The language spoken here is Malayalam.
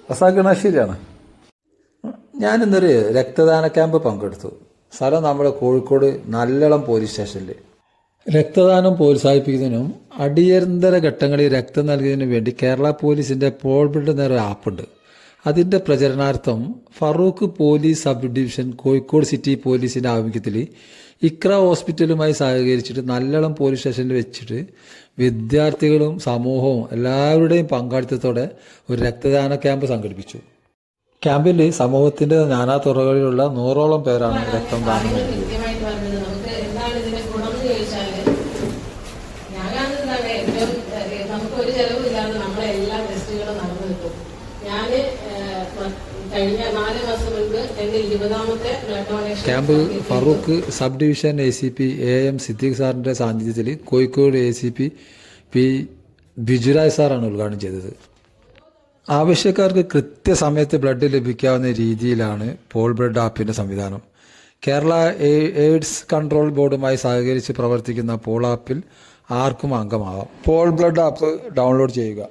റസാഖ് ശരിയാണ്. ഞാനിന്നൊരു രക്തദാന ക്യാമ്പ് പങ്കെടുത്തു. സ്ഥലം നമ്മുടെ കോഴിക്കോട് നല്ലളം പോലീസ് സ്റ്റേഷനിൽ. രക്തദാനം പ്രോത്സാഹിപ്പിക്കുന്നതിനും അടിയന്തര ഘട്ടങ്ങളിൽ രക്തം നൽകുന്നതിനും വേണ്ടി കേരള പോലീസിൻ്റെ പോൾ ബ്ലഡ് എന്നൊരു ആപ്പുണ്ട്. അതിൻ്റെ പ്രചരണാർത്ഥം Farook police sub division Kozhikode city പോലീസിൻ്റെ ആഭിമുഖ്യത്തിൽ ഇക്ര ഹോസ്പിറ്റലുമായി സഹകരിച്ചിട്ട് നല്ലളം പോലീസ് സ്റ്റേഷനിൽ വെച്ചിട്ട് വിദ്യാർത്ഥികളും സമൂഹവും എല്ലാവരുടെയും പങ്കാളിത്തത്തോടെ ഒരു രക്തദാന ക്യാമ്പ് സംഘടിപ്പിച്ചു. ക്യാമ്പിൽ സമൂഹത്തിൻ്റെ നാനാ തുറകളിലുള്ള 100ഓളം പേരാണ് രക്തം ദാനം നൽകിയത്. നമുക്ക് ഒരു ചെലവില്ലാതെ നമ്മളെ എല്ലാ ടെസ്റ്റുകളും നടന്നു കിട്ടും. ഞാൻ കഴിഞ്ഞ 4 മാസം മുൻപ് എന്റെ 20ാമത്തെ blood donation camp Feroke sub division ACP AM Siddique സാറിൻ്റെ സാന്നിധ്യത്തിൽ കോഴിക്കോട് ACP P ബിജുരായ് സാറാണ് ഉദ്ഘാടനം ചെയ്തത്. ആവശ്യക്കാർക്ക് കൃത്യസമയത്ത് ബ്ലഡ് ലഭിക്കാവുന്ന രീതിയിലാണ് പോൾ ബ്ലഡ് ആപ്പിൻ്റെ സംവിധാനം. കേരള എയ്ഡ്സ് കൺട്രോൾ ബോർഡുമായി സഹകരിച്ച് പ്രവർത്തിക്കുന്ന പോൾ ആപ്പിൽ ആർക്കും അംഗമാവാം. പോൾ ബ്ലഡ് ആപ്പ് ഡൗൺലോഡ് ചെയ്യുക.